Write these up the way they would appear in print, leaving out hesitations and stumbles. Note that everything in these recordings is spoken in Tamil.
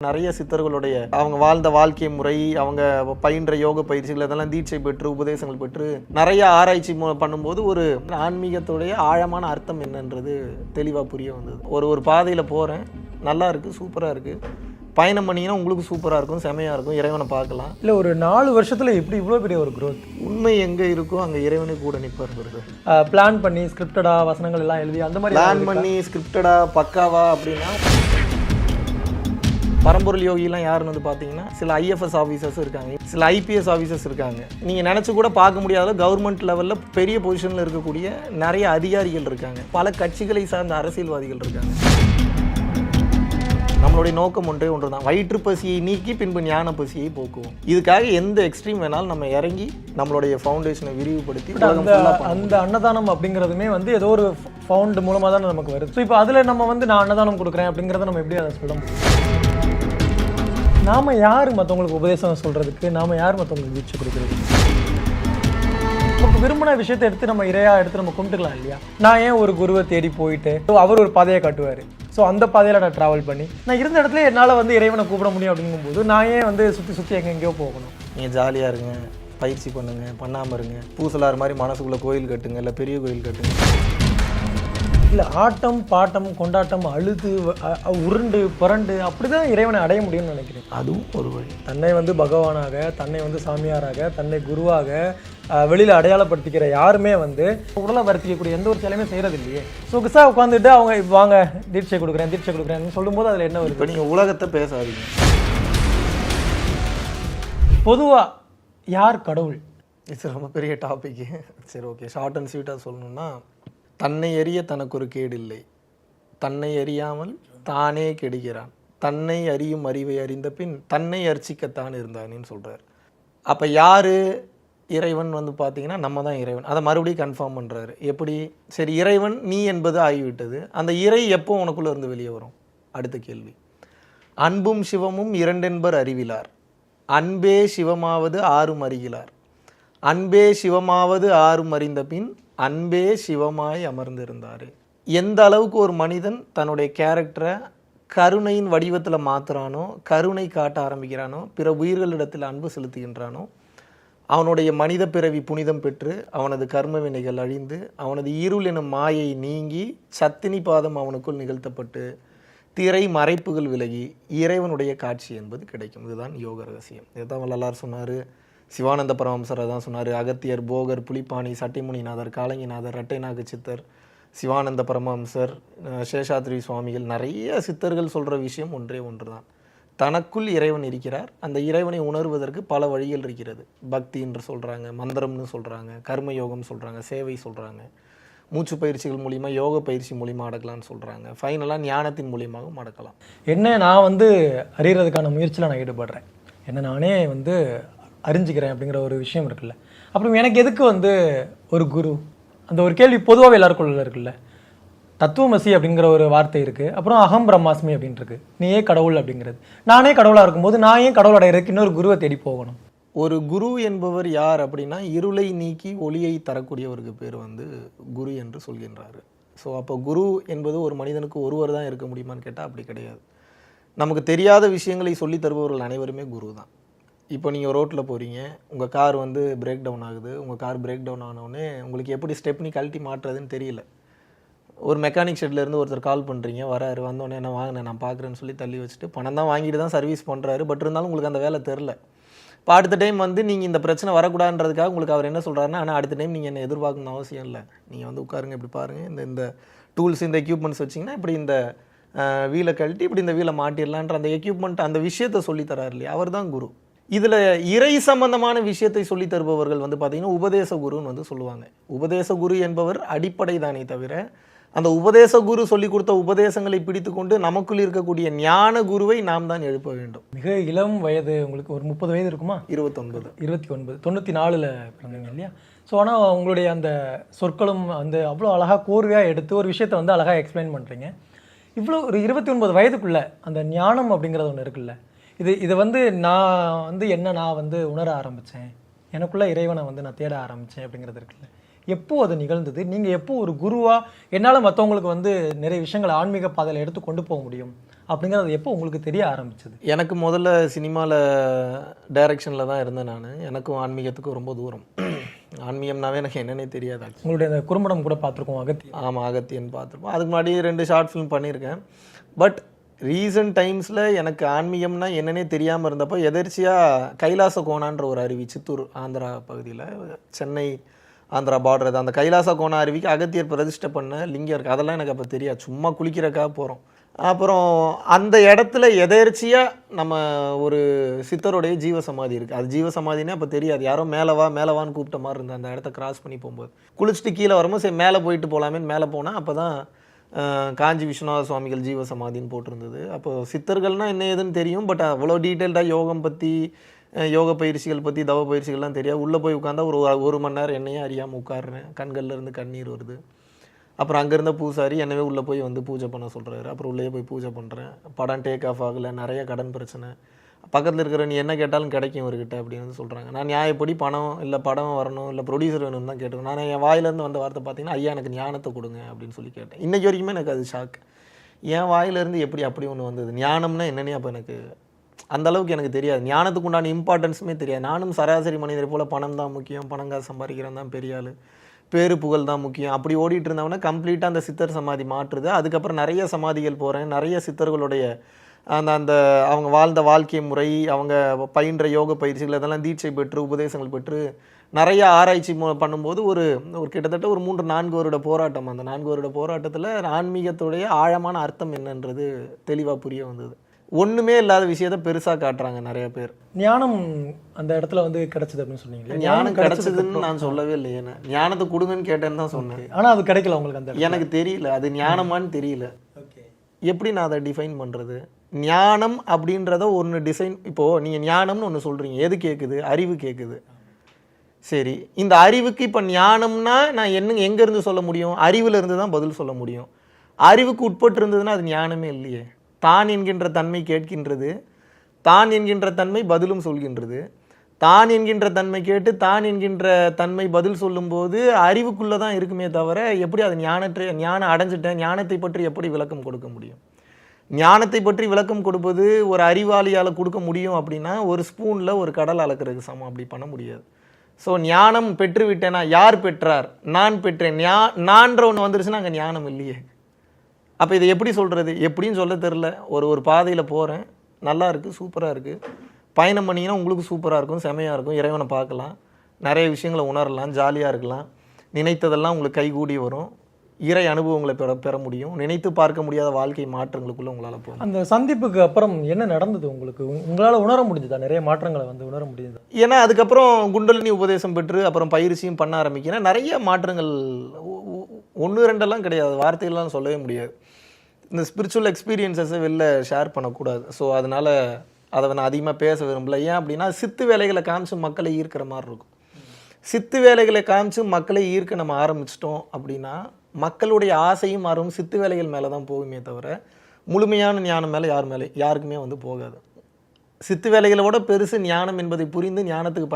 நிறைய சித்தர்களுடைய அவங்க வாழ்ந்த வாழ்க்கை முறை, அவங்க பயின்ற யோக பயிற்சிகள் அதெல்லாம் தீட்சை பெற்று உபதேசங்கள் பெற்று நிறைய ஆராய்ச்சி பண்ணும்போது ஒரு ஆன்மீகத்துடைய ஆழமான அர்த்தம் என்னன்றது தெளிவாக புரிய வந்தது. ஒரு பாதையில் போகிறேன், நல்லா இருக்குது, சூப்பராக இருக்குது, பயணம் பண்ணிங்கன்னா உங்களுக்கு சூப்பராக இருக்கும், செமையாக இருக்கும், இறைவனை பார்க்கலாம். இல்லை ஒரு 4 வருஷத்தில் எப்படி இவ்வளோ பெரிய ஒரு க்ரோத்? உண்மை எங்கே இருக்கோ அங்கே இறைவனை கூட நிற்பார். பிளான் பண்ணி ஸ்கிரிப்டடாக வசனங்கள் எல்லாம் எழுதி அந்த மாதிரி பிளான் பண்ணி ஸ்கிரிப்டடாக பக்காவா அப்படின்னா பரம்பொருள் யோகிலாம் யாருன்னு வந்து பார்த்தீங்கன்னா சில ஐஎஃப்எஸ் ஆஃபீஸர்ஸ் இருக்காங்க, சில ஐபிஎஸ் ஆஃபீஸர்ஸ் இருக்காங்க. நீங்கள் நினச்சி கூட பார்க்க முடியாத கவர்மெண்ட் லெவலில் பெரிய பொசிஷனில் இருக்கக்கூடிய நிறைய அதிகாரிகள் இருக்காங்க, பல கட்சிகளை சார்ந்த அரசியல்வாதிகள் இருக்காங்க. நம்மளுடைய நோக்கம் ஒன்றே ஒன்று தான், வயிற்று பசியை நீக்கி பின்பு ஞான பசியை போக்குவோம். இதுக்காக எந்த எக்ஸ்ட்ரீம் வேணாலும் நம்ம இறங்கி நம்மளுடைய ஃபவுண்டேஷனை விரிவுபடுத்தி அந்த அன்னதானம் அப்படிங்கிறதுமே வந்து ஏதோ ஒரு ஃபவுண்ட் மூலமாக தான் நமக்கு வருது. ஸோ இப்போ அதில் நம்ம வந்து நான் அன்னதானம் கொடுக்குறேன் அப்படிங்கிறத நம்ம எப்படி அதை சொல்ல முடியும்? நாம் யார் மற்றவங்களுக்கு உபதேசம் சொல்கிறதுக்கு, நாம் யார் மற்றவங்களுக்கு தீட்சை கொடுக்குறதுக்கு? நமக்கு விரும்பின விஷயத்தை எடுத்து நம்ம இறையாக எடுத்து நம்ம கும்பிட்டுக்கலாம் இல்லையா? நான் ஏன் ஒரு குருவை தேடி போயிட்டு அவர் ஒரு பாதையை காட்டுவார், ஸோ அந்த பாதையில் நான் ட்ராவல் பண்ணி நான் இருந்த இடத்துல என்னால் வந்து இறைவனை கூப்பிட முடியும் அப்படிங்கும்போது நான் ஏன் வந்து சுற்றி எங்கெங்கேயோ போகணும்? நீங்கள் ஜாலியாக இருங்க, பயிற்சி பண்ணுங்க, பண்ணாமல் இருங்க, பூசலார் மாதிரி மனசுக்குள்ளே கோயில் கட்டுங்க, இல்லை பெரிய கோயில் கட்டுங்க. இல்லை ஆட்டம் பாட்டம் கொண்டாட்டம் அழுது உருண்டு புரண்டு அப்படி தான் இறைவனை அடைய முடியும்னு நினைக்கிறேன். அதுவும் ஒரு வழி. தன்னை வந்து பகவானாக, தன்னை வந்து சாமியாராக, தன்னை குருவாக வெளியில் அடையாளப்படுத்திக்கிற யாருமே வந்து உடலை வருத்திக்கக்கூடிய எந்த ஒரு செயலையுமே செய்கிறது இல்லையே. ஸோ கிசா உட்காந்துட்டு அவங்க வாங்க தீட்சை கொடுக்குறேன்னு சொல்லும்போது அதில் என்ன வருது? இப்போ நீங்கள் உலகத்தை பேசாதீங்க. பொதுவாக யார் கடவுள்? இது ரொம்ப பெரிய டாபிக்கு. சரி, ஓகே, ஷார்ட் அண்ட் ஸ்வீட்டாக சொல்லணும்னா, தன்னை அறிய தனக்கு ஒரு கேடு இல்லை, தன்னை அறியாமல் தானே கெடுகிறான், தன்னை அறியும் அறிவை அறிந்த பின் தன்னை அர்ச்சிக்கத்தான் இருந்தானேன்னு சொல்கிறார். அப்போ யார் இறைவன் வந்து பார்த்தீங்கன்னா நம்ம தான் இறைவன். அதை மறுபடியும் கன்ஃபார்ம் பண்ணுறாரு. எப்படி? சரி, இறைவன் நீ என்பது ஆகிவிட்டது, அந்த இறை எப்போ உனக்குள்ளே இருந்து வெளியே வரும்? அடுத்த கேள்வி. அன்பும் சிவமும் இரண்டென்பர் அறிவிலார், அன்பே சிவமாவது ஆறும் அறிகிறார், அன்பே சிவமாவது ஆறும் அறிந்த பின் அன்பே சிவமாய் அமர்ந்திருந்தார். எந்த அளவுக்கு ஒரு மனிதன் தன்னுடைய கேரக்டரை கருணையின் வடிவத்தில் மாற்றுறானோ, கருணை காட்ட ஆரம்பிக்கிறானோ, பிற உயிர்களிடத்தில் அன்பு செலுத்துகின்றானோ, அவனுடைய மனித பிறவி புனிதம் பெற்று அவனது கர்ம வினைகள் அழிந்து அவனது இருள் எனும் மாயை நீங்கி சத்தினி பாதம் அவனுக்குள் நிகழ்த்தப்பட்டு திரை மறைப்புகள் விலகி இறைவனுடைய காட்சி என்பது கிடைக்கும். இதுதான் யோக ரகசியம். இதுதான் வள்ளலார் சொன்னார், சிவானந்த பரமஹம்சர் தான் சொன்னார், அகத்தியர், போகர், புலிப்பாணி, சட்டிமுனிநாதர், காலங்கிநாதர், இரட்டைநாக சித்தர், சிவானந்த பரமஹம்சர், சேஷாத்ரி சுவாமிகள், நிறைய சித்தர்கள் சொல்கிற விஷயம் ஒன்றே ஒன்று தான், தனக்குள் இறைவன் இருக்கிறார். அந்த இறைவனை உணர்வதற்கு பல வழிகள் இருக்கிறது. பக்தி என்று சொல்கிறாங்க, மந்திரம்னு சொல்கிறாங்க, கர்மயோகம் சொல்கிறாங்க, சேவை சொல்கிறாங்க, மூச்சு பயிற்சிகள் மூலிமா, யோக பயிற்சி மூலிமா அடக்கலாம்னு சொல்கிறாங்க, ஃபைனலாக ஞானத்தின் மூலியமாகவும் அடக்கலாம். என்ன நான் வந்து அறியறதுக்கான முயற்சியில் நான் ஈடுபடுறேன், என்ன நானே வந்து அறிஞ்சிக்கிறேன் அப்படிங்கிற ஒரு விஷயம் இருக்குல்ல. அப்புறம் எனக்கு எதுக்கு வந்து ஒரு குரு? அந்த ஒரு கேள்வி பொதுவாக எல்லாருக்குள்ள இருக்குல்ல. தத்துவமசி அப்படிங்கிற ஒரு வார்த்தை இருக்குது, அப்புறம் அகம் பிரம்மாஸ்மி அப்படின்ட்டு இருக்கு, நீயே கடவுள் அப்படிங்கிறது. நானே கடவுளாக இருக்கும்போது நான் ஏன் கடவுள் அடையிறதுக்கு இன்னொரு குருவை தேடி போகணும்? ஒரு குரு என்பவர் யார் அப்படின்னா, இருளை நீக்கி ஒளியை தரக்கூடியவருக்கு பேர் வந்து குரு என்று சொல்கின்றாரு. ஸோ அப்போ குரு என்பது ஒரு மனிதனுக்கு ஒருவர் தான் இருக்க முடியுமான்னு கேட்டால் அப்படி கிடையாது. நமக்கு தெரியாத விஷயங்களை சொல்லி தருபவர்கள் அனைவருமே குரு தான். இப்போ நீங்கள் ரோட்டில் போகிறீங்க, உங்கள் கார் வந்து பிரேக் டவுன் ஆகுது, உங்கள் கார் பிரேக் டவுன் ஆனோடனே உங்களுக்கு எப்படி ஸ்டெப்னி கழட்டி மாட்டுறதுன்னு தெரியல. ஒரு மெக்கானிக் ஷெட்லேருந்து ஒருத்தர் கால் பண்ணுறீங்க, வராரு, வந்தோடனே என்ன வாங்கினேன் நான் பார்க்குறேன்னு சொல்லி தள்ளி வச்சுட்டு பணம் தான் வாங்கிட்டு தான் சர்வீஸ் பண்ணுறாரு. பட் இருந்தாலும் உங்களுக்கு அந்த வேலை தெரில. இப்போ அடுத்த டைம் வந்து நீங்கள் இந்த பிரச்சனை வரக்கூடாதுன்றதுக்காக உங்களுக்கு அவர் என்ன சொல்கிறாருன்னா, ஆனால் அடுத்த டைம் நீங்கள் என்ன எதிர்பார்க்கணும்னு அவசியம் இல்லை, நீங்கள் வந்து உட்காருங்க, இப்படி பாருங்கள், இந்த டூல்ஸ், இந்த எக்யூப்மெண்ட்ஸ் வச்சிங்கன்னா இப்படி இந்த வீலை கழட்டி இப்படி இந்த வீலை மாட்டிடலான்ற அந்த எக்யூப்மெண்ட், அந்த விஷயத்தை சொல்லித்தராரு இல்லையா, அவர் தான் குரு. இதில் இறை சம்பந்தமான விஷயத்தை சொல்லி தருபவர்கள் வந்து பார்த்திங்கன்னா உபதேச குருன்னு வந்து சொல்லுவாங்க. உபதேச குரு என்பவர் அடிப்படை தானே தவிர, அந்த உபதேச குரு சொல்லி கொடுத்த உபதேசங்களை பிடித்து கொண்டு நமக்குள் இருக்கக்கூடிய ஞான குருவை நாம் தான் எழுப்ப வேண்டும். மிக இளம் வயது, உங்களுக்கு ஒரு 30 வயது இருக்குமா? 29. 94 பிறந்தீங்க இல்லையா? ஸோ ஆனால் உங்களுடைய அந்த சொற்களும் வந்து அவ்வளோ அழகாக கோர்வையாக எடுத்து ஒரு விஷயத்தை வந்து அழகாக எக்ஸ்பிளைன் பண்ணுறீங்க. இவ்வளோ ஒரு 29 வயதுக்குள்ளே அந்த ஞானம் அப்படிங்கிறது ஒன்று இருக்குல்ல, இதை வந்து நான் வந்து உணர ஆரம்பித்தேன், எனக்குள்ளே இறைவனை வந்து நான் தேட ஆரம்பித்தேன் அப்படிங்கிறது இருக்குல்ல, எப்போ அது நிகழ்ந்தது? நீங்கள் எப்போ ஒரு குருவாக என்னால் மற்றவங்களுக்கு வந்து நிறைய விஷயங்களை ஆன்மீக பாதையில் எடுத்து கொண்டு போக முடியும் அப்படிங்கிறது எப்போ உங்களுக்கு தெரிய ஆரம்பிச்சது? எனக்கு முதல்ல சினிமாவில் டைரக்ஷனில் தான் இருந்தேன் நான். எனக்கும் ஆன்மீகத்துக்கும் ரொம்ப தூரம். ஆன்மீகம்னாவே எனக்கு என்னன்னே தெரியாது actually. உங்களுடைய அந்த குறும்படம் கூட பார்த்துருக்கோம், அகத்தியம். ஆமாம், அகத்தியன் பார்த்துருப்போம். அதுக்கு முன்னாடி 2 ஷார்ட் ஃபிலிம் பண்ணியிருக்கேன். பட் ரீசன்ட் டைம்ஸில் எனக்கு ஆன்மீகம்னா என்னன்னே தெரியாமல் இருந்தப்போ எதர்ச்சியாக கைலாச கோணான்ற ஒரு அருவி, சித்தூர் ஆந்திரா பகுதியில், சென்னை ஆந்திரா பார்டர், அந்த கைலாச கோணா அருவிக்கு அகத்தியர் பிரதிஷ்டை பண்ண லிங்கம் இருக்குது. அதெல்லாம் எனக்கு அப்போ தெரியாது, சும்மா குளிக்கிறக்காக போகிறோம். அப்புறம் அந்த இடத்துல எதேர்ச்சியாக நம்ம ஒரு சித்தருடைய ஜீவசமாதி இருக்குது. அது ஜீவசமாதினே அப்போ தெரியாது, யாரோ மேலவான்னு கூப்பிட்ட மாதிரி இருந்தது. அந்த இடத்த கிராஸ் பண்ணி போகும்போது குளிச்சுட்டு கீழே வரும்போது சரி மேலே போயிட்டு போகலாமேன்னு மேலே போனால் அப்போ தான் காஞ்சி விஸ்வநாத சுவாமிகள் ஜீவசமாதின்னு போட்டிருந்தது. அப்போ சித்தர்கள்னால் என்ன ஏதுன்னு தெரியும், பட் அவ்வளோ டீட்டெயில்டாக யோகம் பற்றி, யோக பயிற்சிகள் பற்றி, தவ பயிற்சிகள்லாம் தெரியாது. உள்ளே போய் உட்காந்தா ஒரு மணி நேரம் என்னையே அறியாமல் உட்காருறேன், கண்கள்ல இருந்து கண்ணீர் வருது. அப்புறம் அங்கேருந்த பூசாரி என்னவே உள்ளே போய் வந்து பூஜை பண்ண சொல்கிறாரு. அப்புறம் உள்ளே போய் பூஜை பண்ணுறேன். படம் டேக் ஆஃப் ஆகலை, நிறைய கடன் பிரச்சனை. பக்கத்தில் இருக்கிற நீ என்ன கேட்டாலும் கிடைக்கும் இவர்கிட்ட அப்படின்னு வந்து சொல்கிறாங்க. நான் நியாயப்படி பணம் இல்லை படம் வரணும் இல்லை ப்ரொடியூசர் வேணும்னு தான் கேட்டேன். நான் என் வாயிலேருந்து வந்த வார்த்தை பார்த்தீங்கன்னா, ஐயா எனக்கு ஞானத்தை கொடுங்க அப்படின்னு சொல்லி கேட்டேன். இன்றைக்கி வரைக்குமே எனக்கு அது ஷாக். என் வாயிலேருந்து எப்படி அப்படி ஒன்று வந்தது? ஞானம்னா என்னன்னே அப்போ எனக்கு அந்தளவுக்கு எனக்கு தெரியாது. ஞானத்துக்கு உண்டான இம்பார்ட்டன்ஸுமே தெரியாது. நானும் சராசரி மனிதரை போல் பணம் தான் முக்கியம், பணங்காசு சம்பாதிக்கிறேன் தான் பெரிய ஆள், பேரு புகழ் தான் முக்கியம், அப்படி ஓடிட்டு இருந்தவொடனே கம்ப்ளீட்டாக அந்த சித்தர் சமாதி மாற்றுது. அதுக்கப்புறம் நிறைய சமாதிகள் போகிறேன். நிறைய சித்தர்களுடைய அந்த அவங்க வாழ்ந்த வாழ்க்கை முறை, அவங்க பயின்ற யோக பயிற்சிகள் அதெல்லாம் தீட்சை பெற்று உபதேசங்கள் பெற்று நிறைய ஆராய்ச்சி பண்ணும்போது ஒரு கிட்டத்தட்ட ஒரு 3-4 வருட போராட்டம். அந்த 4 வருட போராட்டத்தில் ஆன்மீகத்துடைய ஆழமான அர்த்தம் என்னன்றது தெளிவாக புரிய வந்தது. ஒன்றுமே இல்லாத விஷயத்தை பெருசாக காட்டுறாங்க நிறைய பேர். ஞானம் அந்த இடத்துல வந்து கிடைச்சது அப்படின்னு சொன்னீங்க. ஞானம் கிடைச்சதுன்னு நான் சொல்லவே இல்லை. ஏன்னா ஞானத்தை கொடுங்கன்னு கேட்டேன்னு தான் சொன்னேன். ஆனால் அது கிடைக்கல உங்களுக்கு. அந்த எனக்கு தெரியல அது ஞானமான்னு தெரியல. எப்படி நான் அதை டிஃபைன் பண்ணுறது? ஞானம் அப்படின்றத ஒன்று டிசைன், இப்போது நீங்கள் ஞானம்னு ஒன்று சொல்கிறீங்க, எது கேட்குது? அறிவு கேட்குது. சரி, இந்த அறிவுக்கு இப்போ ஞானம்னா நான் எங்கேருந்து சொல்ல முடியும்? அறிவில் இருந்து தான் பதில் சொல்ல முடியும். அறிவுக்கு உட்பட்டு இருந்ததுன்னா அது ஞானமே இல்லையே. தான் என்கின்ற தன்மை கேட்கின்றது, தான் என்கின்ற தன்மை பதிலும் சொல்கின்றது. தான் என்கின்ற தன்மை கேட்டு தான் என்கின்ற தன்மை பதில் சொல்லும்போது அறிவுக்குள்ளே தான் இருக்குமே தவிர எப்படி அது ஞானம் அடைஞ்சிட்டேன், ஞானத்தை பற்றி எப்படி விளக்கம் கொடுக்க முடியும்? ஞானத்தை பற்றி விளக்கம் கொடுப்பது ஒரு அறிவாளியால் கொடுக்க முடியும் அப்படின்னா ஒரு ஸ்பூனில் ஒரு கடல் அளக்கிறதுக்கு சமம். அப்படி பண்ண முடியாது. ஸோ ஞானம் பெற்று விட்டேனா? யார் பெற்றார்? நான் பெற்றேன். நான்ற ஒன்று வந்துருச்சுன்னா அங்கே ஞானம் இல்லையே. அப்போ இதை எப்படி சொல்கிறது? எப்படின்னு சொல்ல தெரில. ஒரு பாதையில் போகிறேன், நல்லா இருக்குது, சூப்பராக இருக்குது, பயணம் பண்ணிங்கன்னா உங்களுக்கு சூப்பராக இருக்கும், செமையாக இருக்கும், இறைவனை பார்க்கலாம், நிறைய விஷயங்களை உணரலாம், ஜாலியாக இருக்கலாம், நினைத்ததெல்லாம் உங்களுக்கு கைகூடி வரும், இறை அனுபவங்களை பெற முடியும், நினைத்து பார்க்க முடியாத வாழ்க்கை மாற்றங்களுக்குள்ளே உங்களால் போகும். அந்த சந்திப்புக்கு அப்புறம் என்ன நடந்தது உங்களுக்கு? உங்களால் உணர முடிஞ்சதா? நிறைய மாற்றங்களை வந்து உணர முடியுது? ஏன்னா அதுக்கப்புறம் குண்டலினி உபதேசம் பெற்று அப்புறம் பயிற்சியும் பண்ண ஆரம்பிக்கிறேன். நிறைய மாற்றங்கள், 1-2 கிடையாது, வார்த்தைகள்லாம் சொல்லவே முடியாது. இந்த ஸ்பிரிச்சுவல் எக்ஸ்பீரியன்ஸஸை வெளில ஷேர் பண்ணக்கூடாது. ஸோ அதனால் அதை நான் அதிகமாக பேச விரும்பல. ஏன் அப்படின்னா சித்து வேலைகளை காமிச்சு மக்களை ஈர்க்கிற மாதிரி இருக்கும். சித்து வேலைகளை காமிச்சு மக்களை ஈர்க்க நம்ம ஆரம்பிச்சிட்டோம் அப்படின்னா மக்களுடைய ஆசையும் மாறும், சித்து வேலைகள் மேலே தான் போகுமே தவிர முழுமையான ஞானம் மேலே யாருக்குமே வந்து போகாது. சித்து வேலைகளோட பெருசு ஞானம் என்பதை புரிந்து ஞானத்துக்கு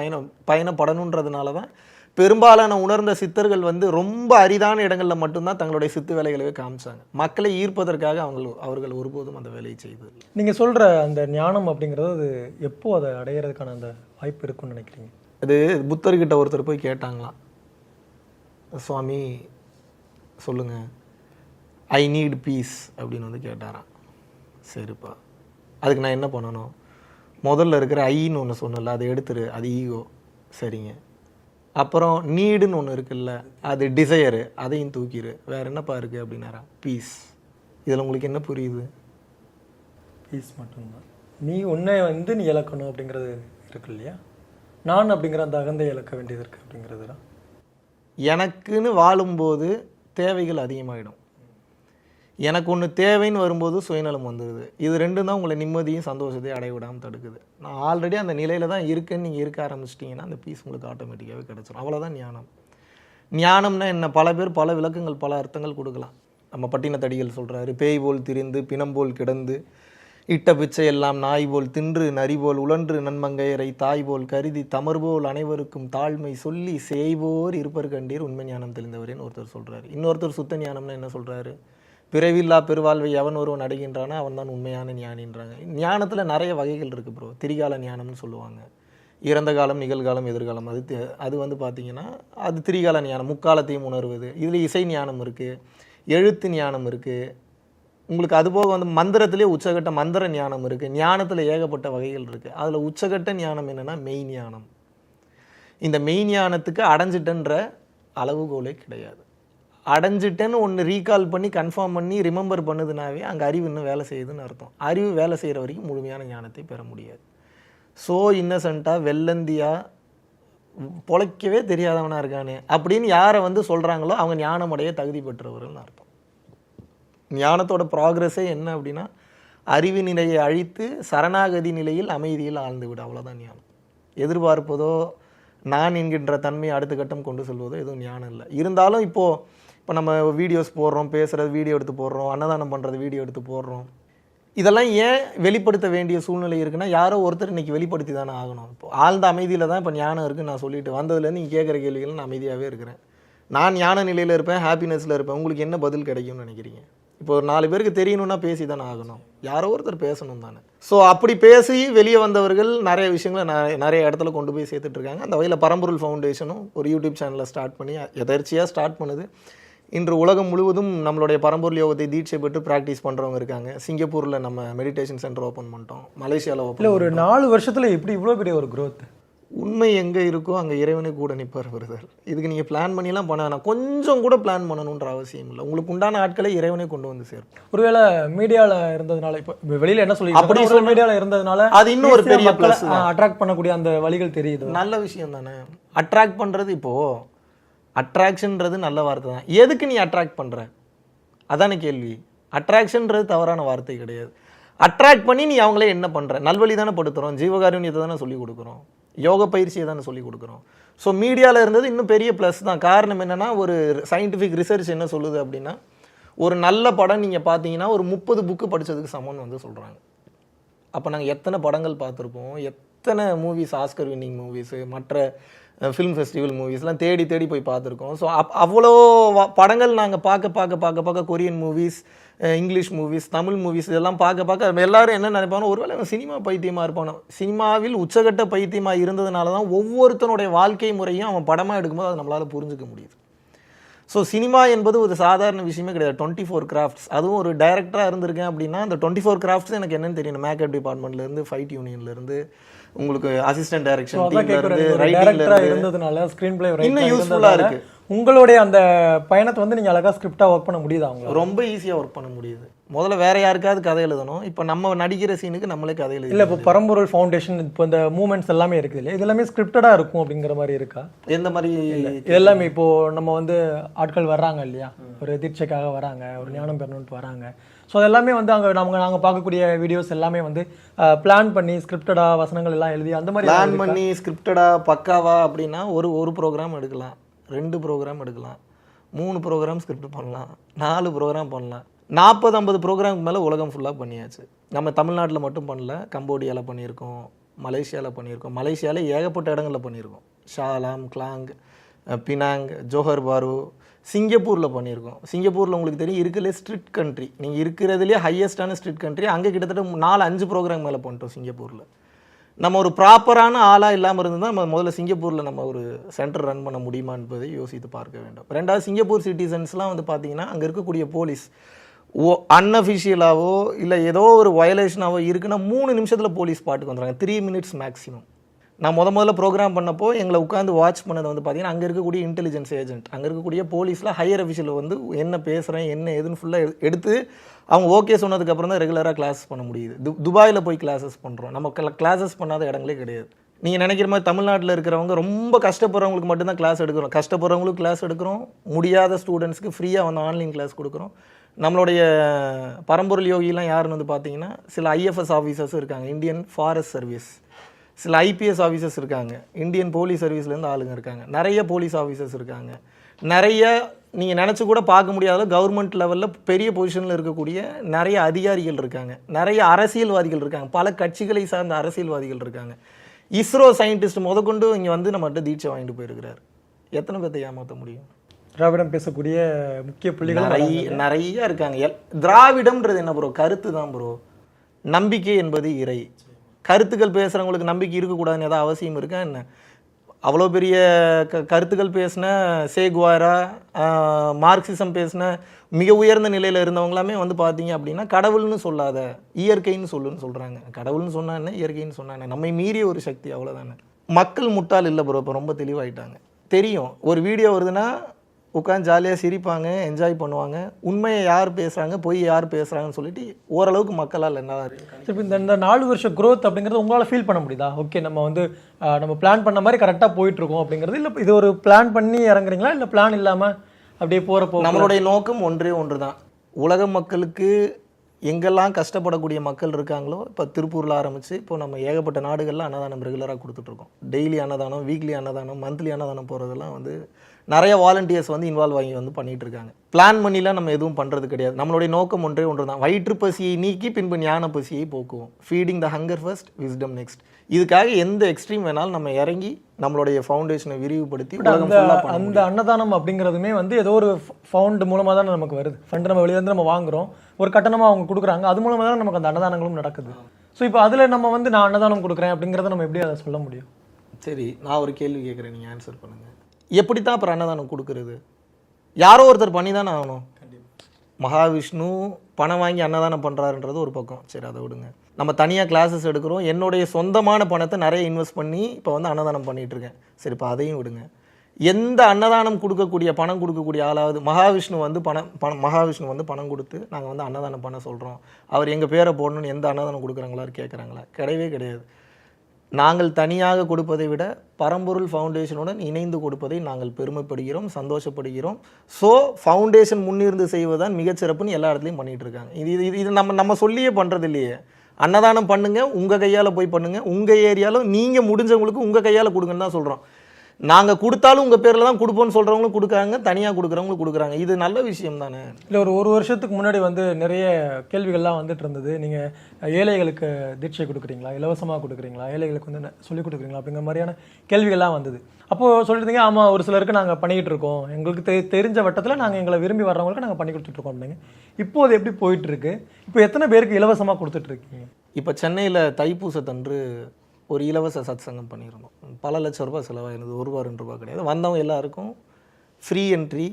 பயணப்படணுன்றதுனால தான் பெரும்பாலான உணர்ந்த சித்தர்கள் வந்து ரொம்ப அரிதான இடங்களில் மட்டும்தான் தங்களுடைய சித்து வேலைகளவே காமிச்சாங்க. மக்களை ஈர்ப்பதற்காக அவர்கள் ஒருபோதும் அந்த வேலையை செய்தது. நீங்கள் சொல்கிற அந்த ஞானம் அப்படிங்கிறது அது எப்போ அதை அடையிறதுக்கான அந்த வாய்ப்பு இருக்குன்னு நினைக்கிறீங்க? அது புத்தர்கிட்ட ஒருத்தர் போய் கேட்டாங்களாம், சுவாமி சொல்லுங்கள், ஐ நீட் பீஸ் அப்படின்னு வந்து கேட்டாராம். சரிப்பா, அதுக்கு நான் என்ன பண்ணணும்? முதல்ல இருக்கிற ஐன்னு ஒன்று சொன்னல, அதை எடுத்துரு, அது ஈகோ. சரிங்க. அப்புறம் நீடுன்னு ஒன்று இருக்குல்ல, அது டிசையரு, அதையும் தூக்கிடு. வேறு என்னப்பா இருக்குது அப்படின்னாரா? பீஸ். இதில் உங்களுக்கு என்ன புரியுது? பீஸ் மட்டும்தான். நீ உன்னை வந்து நீ இழக்கணும் அப்படிங்கிறது இருக்கு இல்லையா? நான் அப்படிங்கிற அந்த அகந்தை இழக்க வேண்டியது இருக்குது அப்படிங்கிறது தான். எனக்குன்னு வாழும்போது தேவைகள் அதிகமாகிடும். எனக்கு ஒன்று தேவைன்னு வரும்போது சுயநலம் வந்துடுது. இது ரெண்டும் தான் உங்களை நிம்மதியும் சந்தோஷத்தையும் அடைய விடாமல் தடுக்குது. நான் ஆல்ரெடி அந்த நிலையில் தான் இருக்கேன்னு நீங்கள் இருக்க ஆரம்பிச்சிட்டிங்கன்னா அந்த பீஸ் உங்களுக்கு ஆட்டோமேட்டிக்காகவே கிடச்சிடும். அவ்வளோதான் ஞானம். ஞானம்னா என்ன? பல பேர் பல விளக்கங்கள், பல அர்த்தங்கள் கொடுக்கலாம். நம்ம பட்டினத்தடிகள் சொல்கிறாரு, பேய் போல் திரிந்து பிணம் போல் கிடந்து இட்ட பிச்சை எல்லாம் நாய் போல் தின்று நரி போல் உழன்று நன்மங்கையரை தாய் போல் கருதி தமர்போல் அனைவருக்கும் தாழ்மை சொல்லி செய்வோர் இருப்பர் கண்டீர் உண்மை ஞானம் தெளிந்தவரேன்னு ஒருத்தர் சொல்கிறாரு. இன்னொருத்தர் சுத்த ஞானம்னா என்ன சொல்கிறாரு? பிறவில்லா பெருவாழ்வை எவன் ஒருவன் அடைகின்றானோ அவன் தான் உண்மையான ஞானின்றாங்க. ஞானத்தில் நிறைய வகைகள் இருக்குது ப்ரோ. திரிகால ஞானம்னு சொல்லுவாங்க. இறந்த காலம், நிகழ்காலம், எதிர்காலம். அது வந்து பார்த்திங்கன்னா அது திரிகால ஞானம், முக்காலத்தையும் உணர்வது. இதில் இசை ஞானம் இருக்குது, எழுத்து ஞானம் இருக்குது. உங்களுக்கு அதுபோக வந்து மந்திரத்திலே உச்சகட்ட மந்திர ஞானம் இருக்குது. ஞானத்தில் ஏகப்பட்ட வகைகள் இருக்குது. அதில் உச்சகட்ட ஞானம் என்னென்னா மெய் ஞானம். இந்த மெய் ஞானத்துக்கு அடைஞ்சிட்டன்ற அளவுகோலே கிடையாது. அடைஞ்சிட்டேன்னு ஒன்று ரீகால் பண்ணி கன்ஃபார்ம் பண்ணி ரிமெம்பர் பண்ணுதுனாவே அங்கே அறிவு இன்னும் வேலை செய்யுதுன்னு அர்த்தம். அறிவு வேலை செய்கிற வரைக்கும் முழுமையான ஞானத்தை பெற முடியாது. ஸோ இன்னசென்ட்டாக வெள்ளந்தியாக பொழைக்கவே தெரியாதவனாக இருக்கானே அப்படின்னு யாரை வந்து சொல்கிறாங்களோ அவங்க ஞானமுடைய தகுதி பெற்றவர்கள்னு அர்த்தம். ஞானத்தோட ப்ராக்ரஸே என்ன அப்படின்னா அறிவு நிலையை அழித்து சரணாகதி நிலையில் அமைதியில் ஆழ்ந்து விட, அவ்வளோதான் ஞானம். எதிர்பார்ப்பதோ நான் என்கின்ற தன்மையை அடுத்த கட்டம் கொண்டு செல்வதோ எதுவும் ஞானம் இல்லை. இருந்தாலும் இப்போ நம்ம வீடியோஸ் போடுறோம், பேசுகிறது வீடியோ எடுத்து போடுறோம், அன்னதானம் பண்ணுறது வீடியோ எடுத்து போடுறோம். இதெல்லாம் ஏன் வெளிப்படுத்த வேண்டிய சூழ்நிலை இருக்குன்னா யாரோ ஒருத்தர் இன்றைக்கி வெளிப்படுத்தி தானே ஆகணும். இப்போ ஆழ்ந்த அமைதியில் தான் இப்போ ஞானம் இருக்குன்னு நான் சொல்லிட்டு வந்ததுலேருந்து நீங்கள் கேட்குற கேள்விகள் நான் அமைதியாகவே இருக்கிறேன். நான் ஞான நிலையில் இருப்பேன், ஹாப்பினஸில் இருப்பேன். உங்களுக்கு என்ன பதில் கிடைக்கும்னு நினைக்கிறீங்க? இப்போ ஒரு 4 பேருக்கு தெரியணும்னா பேசி தானே ஆகணும், யாரோ ஒருத்தர் பேசணும் தானே. ஸோ அப்படி பேசி வெளியே வந்தவர்கள் நிறைய விஷயங்களை நிறைய இடத்துல கொண்டு போய் சேர்த்துட்ருக்காங்க. அந்த வகையில் பரம்பொருள் ஃபவுண்டேஷனும் ஒரு யூடியூப் சேனலை ஸ்டார்ட் பண்ணி எதர்ச்சியாக ஸ்டார்ட் பண்ணுது. இன்று உலகம் முழுவதும் நம்மளுடைய பரம்பொருள் யோகத்தை தீட்சை பெற்று ப்ராக்டிஸ் பண்ணுறவங்க இருக்காங்க. சிங்கப்பூரில் நம்ம மெடிடேஷன் சென்டர் ஓப்பன் பண்ணிட்டோம், மலேசியாவில் ஓப்பன். இல்லை, ஒரு 4 வருஷத்தில் எப்படி இவ்வளோ பெரிய ஒரு க்ரோத்? உண்மை எங்கே இருக்கோ அங்கே இறைவனே கூட நிற்பார் பிரதர். இதுக்கு நீங்கள் பிளான் பண்ணிலாம் பண்ண வேணாம், கொஞ்சம் கூட பிளான் பண்ணணுன்ற அவசியம் இல்லை. உங்களுக்கு உண்டான ஆட்களை இறைவனே கொண்டு வந்து சேர்க்கும். ஒருவேளை மீடியாவில் இருந்ததுனால, இப்போ வெளியில் என்ன சொல்லி அப்படி மீடியாவில் இருந்ததுனால அது இன்னும் ஒரு பெரிய ப்ளஸ். அட்ராக்ட் பண்ணக்கூடிய அந்த வழிகள் தெரியுது, நல்ல விஷயம் தானே. அட்ராக்ட் பண்ணுறது, இப்போது அட்ராக்ஷன்றது நல்ல வார்த்தை தான். எதுக்கு நீ அட்ராக்ட் பண்ணுற அதானே கேள்வி. அட்ராக்ஷன்றது தவறான வார்த்தை கிடையாது. அட்ராக்ட் பண்ணி நீ அவங்களே என்ன பண்ணுற? நல்வழி தானே படுத்துகிறோம், ஜீவகாருண்யத்தை தானே சொல்லிக் கொடுக்குறோம், யோக பயிற்சியை தானே சொல்லிக் கொடுக்குறோம். ஸோ மீடியாவில் இருந்தது இன்னும் பெரிய ப்ளஸ் தான். காரணம் என்னென்னா, ஒரு சயின்டிஃபிக் ரிசர்ச் என்ன சொல்லுது அப்படின்னா, ஒரு நல்ல படம் நீங்கள் பார்த்தீங்கன்னா ஒரு 30 புக்கு படித்ததுக்கு சமம்னு வந்து சொல்கிறாங்க. அப்போ நாங்கள் எத்தனை படங்கள் பார்த்துருப்போம், எத்தனை மூவிஸ், ஆஸ்கர் வின்னிங் மூவிஸு, மற்ற ஃபிலிம் ஃபெஸ்டிவல் மூவிஸ்லாம் தேடி தேடி போய் பார்த்துருக்கோம். ஸோ அவ்வளோ படங்கள் நாங்கள் பார்க்க Korean movies, English movies, Tamil movies இதெல்லாம் பார்க்க எல்லாரும் என்ன நினைப்பாங்க, ஒருவேளை சினிமா பைத்தியமாக இருப்பானோ. சினிமாவில் உச்சகட்ட பைத்தியமாக இருந்ததுனால தான் ஒவ்வொருத்தனுடைய வாழ்க்கை முறையும் அவன் படமாக எடுக்கும்போது அதை நம்மளால் புரிஞ்சுக்க முடியுது. ஸோ சினிமா என்பது ஒரு சாதாரண விஷயமே கிடையாது. 24 கிராஃப்ட்ஸ். அதுவும் ஒரு டைரக்டராக இருந்திருக்கேன் அப்படின்னா அந்த 24 கிராஃப்ட்ஸ் எனக்கு என்னன்னு தெரியணும். மேக்கப் டிபார்ட்மெண்ட்லேருந்து, ஃபைட் யூனியன்லேருந்து, உங்களுக்கு அசிஸ்டன்ட் டைரக்ஷன் இருந்ததுனால ஸ்க்ரீன் பிளே இன்னும் யூஸ்ஃபுல்லாக இருக்குது. உங்களுடைய அந்த பயணத்தை வந்து நீங்கள் அழகாக ஸ்கிரிப்டாக ஒர்க் பண்ண முடியுது, அவங்க ரொம்ப ஈஸியாக ஒர்க் பண்ண முடியுது. முதல்ல வேற யாருக்காவது கதை எழுதணும், இப்போ நம்ம நடிக்கிற சீனுக்கு நம்மளே கதை எழுதி. இல்லை, இப்போ பரம்பொருள் ஃபவுண்டேஷன் இப்போ இந்த மூமெண்ட்ஸ் எல்லாமே இருக்குது இல்லையா, இது எல்லாமே ஸ்கிரிப்டடாக இருக்கும் அப்படிங்கிற மாதிரி இருக்கா? எந்த மாதிரி? இதெல்லாமே இப்போது நம்ம வந்து ஆட்கள் வர்றாங்க இல்லையா, ஒரு தீட்சைக்காக வராங்க, ஒரு ஞானம் பெறணுன்ட்டு வராங்க. ஸோ அதெல்லாமே வந்து அங்கே நாங்கள் பார்க்கக்கூடிய வீடியோஸ் எல்லாமே வந்து பிளான் பண்ணி ஸ்கிரிப்டடாக வசனங்கள் எல்லாம் எழுதி அந்த மாதிரி பிளான் பண்ணி ஸ்கிரிப்டடாக பக்காவா அப்படின்னா ஒரு ப்ரோக்ராம் எடுக்கலாம், 2 ப்ரோக்ராம் எடுக்கலாம், 3 ப்ரோக்ராம் ஸ்கிரிப்ட் பண்ணலாம், 4 ப்ரோக்ராம் பண்ணலாம். 40-50 ப்ரோக்ராமுக்கு மேலே உலகம் ஃபுல்லாக பண்ணியாச்சு. நம்ம தமிழ்நாட்டில் மட்டும் பண்ணல, கம்போடியாவில் பண்ணியிருக்கோம், மலேசியாவில் பண்ணியிருக்கோம். மலேசியாவில் ஏகப்பட்ட இடங்களில் பண்ணியிருக்கோம். ஷாலாம், கிளாங், பினாங், ஜோஹர் பாரு, சிங்கப்பூரில் பண்ணியிருக்கோம். சிங்கப்பூரில் உங்களுக்கு தெரியும் இருக்கிறதுலே ஸ்ட்ரிக்ட் கண்ட்ரி, நீங்கள் இருக்கிறதுலே ஹையஸ்டான ஸ்ட்ரிக்ட் கண்ட்ரி. அங்கே கிட்டத்தட்ட 4-5 ப்ரோக்ராம் மேலே பண்ணிட்டோம் சிங்கப்பூரில். நம்ம ஒரு ப்ராப்பரான ஆளாக இல்லாமல் இருந்து தான் நம்ம முதல்ல சிங்கப்பூரில் நம்ம ஒரு சென்டர் ரன் பண்ண முடியுமா என்பதை யோசித்து பார்க்க வேண்டும். 2வது, சிங்கப்பூர் சிட்டிசன்ஸ்லாம் வந்து பார்த்திங்கன்னா அங்கே இருக்கக்கூடிய போலீஸ் அன்அஃபிஷியலாவோ இல்லை ஏதோ ஒரு வயலேஷனாவோ இருக்குன்னா 3 நிமிஷத்தில் போலீஸ் பாட்டுக்கு வந்துடுறாங்க. 3 மினிட்ஸ் மேக்ஸிமம். நான் முதல்ல ப்ரோக்ராம் பண்ணப்போ எங்களை உட்காந்து வாட்ச் பண்ணது வந்து பார்த்திங்கன்னா அங்கே இருக்கக்கூடிய இன்டெலிஜென்ஸ் ஏஜென்ட், அங்கே இருக்கக்கூடிய போலீஸில் ஹையர் அஃபிஷியல் வந்து என்ன பேசுகிறேன் என்ன ஏதுன்னு ஃபுல்லாக எடுத்து அவங்க ஓகே சொன்னதுக்கப்புறம் தான் ரெகுலராக கிளாஸஸ் பண்ண முடியுது. துபாயில் போய் கிளாஸஸ் பண்ணுறோம். நம்ம கிளாஸஸ் பண்ணாத இடங்களே கிடையாது. நீங்கள் நினைக்கிற மாதிரி தமிழ்நாட்டில் இருக்கிறவங்க ரொம்ப கஷ்டப்படுறவங்களுக்கு மட்டும்தான் கிளாஸ் எடுக்கிறோம். கஷ்டப்படுறவங்களுக்கு கிளாஸ் எடுக்கிறோம், முடியாத ஸ்டூடெண்ட்ஸ்க்கு ஃப்ரீயாக வந்து ஆன்லைன் கிளாஸ் கொடுக்குறோம். நம்மளுடைய பரம்பொருள் யோகிலாம் யாருன்னு வந்து பார்த்தீங்கன்னா சில ஐஎஃப்எஸ் ஆஃபீஸர்ஸும் இருக்காங்க, இந்தியன் ஃபாரஸ்ட் சர்வீஸ், சில ஐபிஎஸ் ஆஃபீஸர்ஸ் இருக்காங்க, இந்தியன் போலீஸ் சர்வீஸ்லேருந்து ஆளுங்க இருக்காங்க, நிறைய போலீஸ் ஆஃபீஸர்ஸ் இருக்காங்க, நிறைய நீங்கள் நினச்சி கூட பார்க்க முடியாத கவர்மெண்ட் லெவலில் பெரிய பொசிஷனில் இருக்கக்கூடிய நிறைய அதிகாரிகள் இருக்காங்க, நிறைய அரசியல்வாதிகள் இருக்காங்க, பல கட்சிகளை சார்ந்த அரசியல்வாதிகள் இருக்காங்க. இஸ்ரோ சயின்டிஸ்ட் முதற்கொண்டு இங்கே வந்து நம்மகிட்ட தீட்சை வாங்கிட்டு போயிருக்கிறார். எத்தனை பேர்த்தை ஏமாற்ற முடியும்? திராவிடம் பேசக்கூடிய முக்கிய புள்ளிகள் நிறைய இருக்காங்க. திராவிடம்ன்றது என்ன ப்ரோ? கருத்து தான் ப்ரோ. நம்பிக்கை என்பது இறை. கருத்துக்கள் பேசுகிறவங்களுக்கு நம்பிக்கை இருக்கக்கூடாதுன்னு ஏதாவது அவசியம் இருக்கா என்ன? அவ்வளோ பெரிய கருத்துக்கள் பேசின சேகுவாரா, மார்க்சிசம் பேசின மிக உயர்ந்த நிலையில் இருந்தவங்களாமே வந்து பார்த்தீங்க அப்படின்னா கடவுள்னு சொல்லாத, இயற்கைன்னு சொல்லுன்னு சொல்கிறாங்க. கடவுள்னு சொன்னா என்ன, இயற்கைன்னு சொன்னா என்ன? நம்மை மீறிய ஒரு சக்தி, அவ்வளோதானே. மக்கள் முட்டாள் இல்லை ப்ரோ, இப்போ ரொம்ப தெளிவாயிட்டாங்க. தெரியும் ஒரு வீடியோ வருதுன்னா உட்காந்து ஜாலியாக சிரிப்பாங்க, என்ஜாய் பண்ணுவாங்க. உண்மையை யார் பேசுகிறாங்க, பொய் யார் பேசுகிறாங்கன்னு சொல்லிட்டு ஓரளவுக்கு மக்களால் என்ன இப்போ இந்த 4 வருஷ growth அப்படிங்கிறது உங்களால் ஃபீல் பண்ண முடியுதா? ஓகே, நம்ம வந்து நம்ம பிளான் பண்ண மாதிரி கரெக்டாக போயிட்டுருக்கோம் அப்படிங்கிறது, இல்லை இது ஒரு பிளான் பண்ணி இறங்குறீங்களா, இல்லை பிளான் இல்லாமல் அப்படியே போகிறப்போ? நம்மளுடைய நோக்கம் ஒன்று தான். உலக மக்களுக்கு எங்கெல்லாம் கஷ்டப்படக்கூடிய மக்கள் இருக்காங்களோ, இப்போ திருப்பூரில் ஆரம்பித்து இப்போ நம்ம ஏகப்பட்ட நாடுகளில் அன்னதானம் ரெகுலராக கொடுத்துட்ருக்கோம். டெய்லி அன்னதானம், வீக்லி அன்னதானம், மந்த்லி அன்னதானம் போகிறதெல்லாம் வந்து நிறைய வாலண்டியர்ஸ் வந்து இன்வால்வ் ஆகி வந்து பண்ணிகிட்டு இருக்காங்க. பிளான் பண்ணிலாம் நம்ம எதுவும் பண்ணுறது கிடையாது. நம்மளுடைய நோக்கம் ஒன்று தான். வயிற்று பசியை நீக்கி பின்பு ஞான பசியை போக்குவோம். Feeding the hunger first, wisdom next. இதுக்காக எந்த எக்ஸ்ட்ரீம் வேணாலும் நம்ம இறங்கி நம்மளுடைய ஃபவுண்டேஷனை விரிவுபடுத்தி அந்த அன்னதானம் அப்படிங்கிறதுமே வந்து ஏதோ ஒரு ஃபவுண்ட் மூலமாக தான் நமக்கு வருது. ஃபண்ட் நம்ம வெளியிலேருந்து நம்ம வாங்குறோம், ஒரு கட்டணமாக அவங்க கொடுக்குறாங்க, அது மூலமாக தான் நமக்கு அந்த அன்னதானங்களும் நடக்குது. ஸோ இப்போ அதில் நம்ம வந்து நான் அன்னதானம் கொடுக்குறேன் அப்படிங்கிறத நம்ம எப்படி அதை சொல்ல முடியும்? சரி, நான் ஒரு கேள்வி கேட்குறேன், நீங்கள் ஆன்சர் பண்ணுங்கள். எப்படி தான் அப்புறம் அன்னதானம் கொடுக்குறது? யாரோ ஒருத்தர் பண்ணி தானே ஆகணும். மகாவிஷ்ணு பணம் வாங்கி அன்னதானம் பண்ணுறாருன்றது ஒரு பக்கம். சரி, அதை விடுங்க. நம்ம தனியாக கிளாஸஸ் எடுக்கிறோம். என்னுடைய சொந்தமான பணத்தை நிறைய இன்வெஸ்ட் பண்ணி இப்போ வந்து அன்னதானம் பண்ணிகிட்ருக்கேன். சரி, இப்போ அதையும் விடுங்க. எந்த அன்னதானம் கொடுக்கக்கூடிய பணம் கொடுக்கக்கூடிய ஆளாவது மகாவிஷ்ணு வந்து மகாவிஷ்ணு வந்து பணம் கொடுத்து நாங்கள் வந்து அன்னதானம் பண்ண சொல்கிறோம், அவர் எங்கள் பேரை போடணும்னு எந்த அன்னதானம் கொடுக்குறாங்களா கேட்குறாங்களா? கிடையவே கிடையாது. நாங்கள் தனியாக கொடுப்பதை விட பரம்பொருள் ஃபவுண்டேஷனுடன் இணைந்து கொடுப்பதை நாங்கள் பெருமைப்படுகிறோம், சந்தோஷப்படுகிறோம். ஸோ ஃபவுண்டேஷன் முன்னிருந்து செய்வதுதான் மிகச்சிறப்புன்னு எல்லா இடத்துலையும் பண்ணிகிட்டு இருக்காங்க. இது நம்ம சொல்லியே பண்ணுறது இல்லையே. அன்னதானம் பண்ணுங்கள், உங்கள் கையால் போய் பண்ணுங்கள். உங்கள் ஏரியாவில் நீங்கள் முடிஞ்சவங்களுக்கு உங்கள் கையால் கொடுங்கன்னு தான் சொல்கிறோம். நாங்கள் கொடுத்தாலும் உங்கள் பேரில் தான் கொடுப்போம்னு சொல்கிறவங்களும் கொடுக்குறாங்க, தனியாக கொடுக்குறவங்களும் கொடுக்குறாங்க. இது நல்ல விஷயம் தானே. இல்லை, ஒரு வருஷத்துக்கு முன்னாடி வந்து நிறைய கேள்விகள்லாம் வந்துட்டு இருந்தது. நீங்கள் ஏழைகளுக்கு தீட்சை கொடுக்குறீங்களா, இலவசமாக கொடுக்குறீங்களா, ஏழைகளுக்கு வந்து சொல்லிக் கொடுக்குறீங்களா அப்படிங்கிற மாதிரியான கேள்விகள்லாம் வந்தது. அப்போது சொல்லியிருந்தீங்க, ஆமாம் ஒரு சிலருக்கு நாங்கள் பண்ணிக்கிட்டு இருக்கோம், எங்களுக்கு தெரிஞ்ச வட்டத்தில் நாங்கள் எங்களை விரும்பி வர்றவங்களுக்கு நாங்கள் பண்ணி கொடுத்துட்ருக்கோம் அப்படிங்க. இப்போ அது எப்படி போயிட்டுருக்கு? இப்போ எத்தனை பேருக்கு இலவசமாக கொடுத்துட்ருக்கீங்க? இப்போ சென்னையில் தைப்பூசத்தன்று ஒரு இலவச சத் சங்கம் பண்ணியிருந்தோம். பல லட்சம் ரூபாய் செலவாயிருந்தது. 1 ரூபா 2 ரூபா கிடையாது. வந்தவங்க எல்லாருக்கும் ஃப்ரீ என்ட்ரி,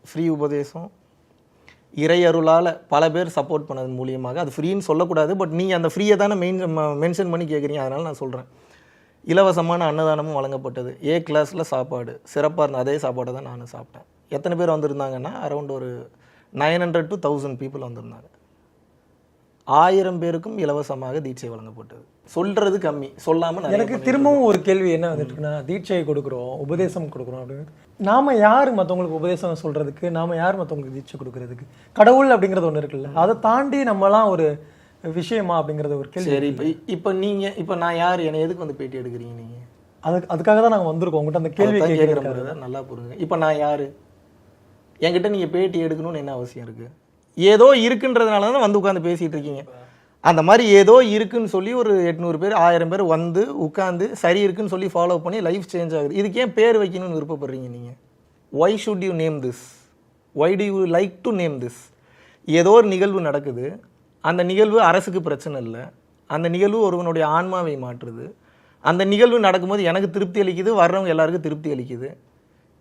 ஃப்ரீ உபதேசம், இறையருளால் பல பேர் சப்போர்ட் பண்ணது மூலியமாக. அது ஃப்ரீன்னு சொல்லக்கூடாது, பட் நீங்கள் அந்த ஃப்ரீயை தானே மென்ஷன் பண்ணி கேட்குறீங்க, அதனால் நான் சொல்கிறேன். இலவசமான அன்னதானமும் வழங்கப்பட்டது. A கிளாஸில் சாப்பாடு சிறப்பாக இருந்த அதே சாப்பாடை தான் நானும் சாப்பிட்டேன். எத்தனை பேர் வந்திருந்தாங்கன்னா அரௌண்ட் ஒரு 900 to 1000 பீப்புள் வந்திருந்தாங்க. 1000 பேருக்கும் இலவசமாக தீட்சை வழங்கப்பட்டது. சொல்றது கம்மி, சொல்லாமல். எனக்கு திரும்பவும் ஒரு கேள்வி என்ன வந்துட்டுன்னா, தீட்சையை கொடுக்குறோம், உபதேசம் கொடுக்குறோம் அப்படின்னு, நாம யார் மற்றவங்களுக்கு உபதேசம் சொல்றதுக்கு, நாம யார் மற்றவங்களுக்கு தீட்சை கொடுக்கறதுக்கு? கடவுள் அப்படிங்கிறது ஒன்று இருக்குல்ல, அதை தாண்டி நம்மலாம் ஒரு விஷயமா அப்படிங்கிறது ஒரு கேள்வி. சரி, இப்போ நான் யார், என்னை எதுக்கு வந்து பேட்டி எடுக்கிறீங்க நீங்க? அதுக்காக தான் நாங்கள் வந்திருக்கோம் உங்கள்கிட்ட அந்த கேள்வி கேட்குறத நல்லா புரிஞ்சுங்க. இப்போ நான் யாரு, என்கிட்ட நீங்க பேட்டி எடுக்கணும்னு என்ன அவசியம் இருக்கு? ஏதோ இருக்குன்றதுனால தான் வந்து உட்காந்து பேசிட்டு இருக்கீங்க. அந்த மாதிரி ஏதோ இருக்குன்னு சொல்லி ஒரு 800 பேர் 1000 பேர் வந்து உட்காந்து சரி இருக்குன்னு சொல்லி ஃபாலோ பண்ணி லைஃப் சேஞ்ச் ஆகுது. இதுக்கு ஏன் பேர் வைக்கணும்னு விருப்பப்படுறீங்க நீங்கள்? Why should you name this? Why do you like to name this? ஏதோ ஒரு நிகழ்வு நடக்குது, அந்த நிகழ்வு அரசுக்கு பிரச்சனை இல்லை, அந்த நிகழ்வு ஒருவனுடைய ஆன்மாவை மாற்றுது, அந்த நிகழ்வு நடக்கும்போது எனக்கு திருப்தி அளிக்குது, வர்றவங்க எல்லாருக்கும் திருப்தி அளிக்குது.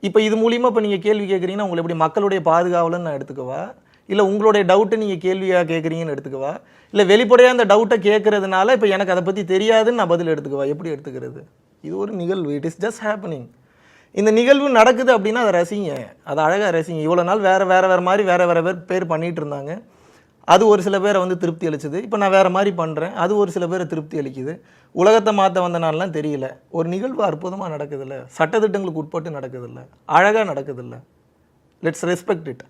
இப்போ இது மூலியமாக இப்போ நீங்கள் கேள்வி கேட்குறீங்கன்னா உங்களை எப்படி மக்களுடைய பாதுகாவலன்னு நான் எடுத்துக்கவா, இல்லை உங்களுடைய டவுட்டை நீங்கள் கேள்வியாக கேட்குறீங்கன்னு எடுத்துக்கவா, இல்லை வெளிப்படையாக அந்த டவுட்டை கேட்கறதுனால இப்போ எனக்கு அதை பற்றி தெரியாதுன்னு நான் பதில் எடுத்துக்கவா? எப்படி எடுத்துக்கிறது? இது ஒரு நிகழ்வு, இட் இஸ் ஜஸ்ட் ஹேப்பனிங். இந்த நிகழ்வு நடக்குது அப்படின்னா அதை ரசிங்க, அதை அழகாக ரசிங்க. இவ்வளோ நாள் வேறு மாதிரி வேறு பேர் பண்ணிகிட்டு இருந்தாங்க, அது ஒரு சில பேரை வந்து திருப்தி அளிச்சுது. இப்போ நான் வேறு மாதிரி பண்ணுறேன், அது ஒரு சில பேரை திருப்தி அளிக்குது. உலகத்தை மாற்ற வந்த நாள்லாம் தெரியல, ஒரு நிகழ்வு அற்புதமாக நடக்குதில்ல, சட்டத்திட்டங்களுக்கு உட்பட்டு நடக்குதில்ல, அழகாக நடக்குதில்ல. Let's respect it.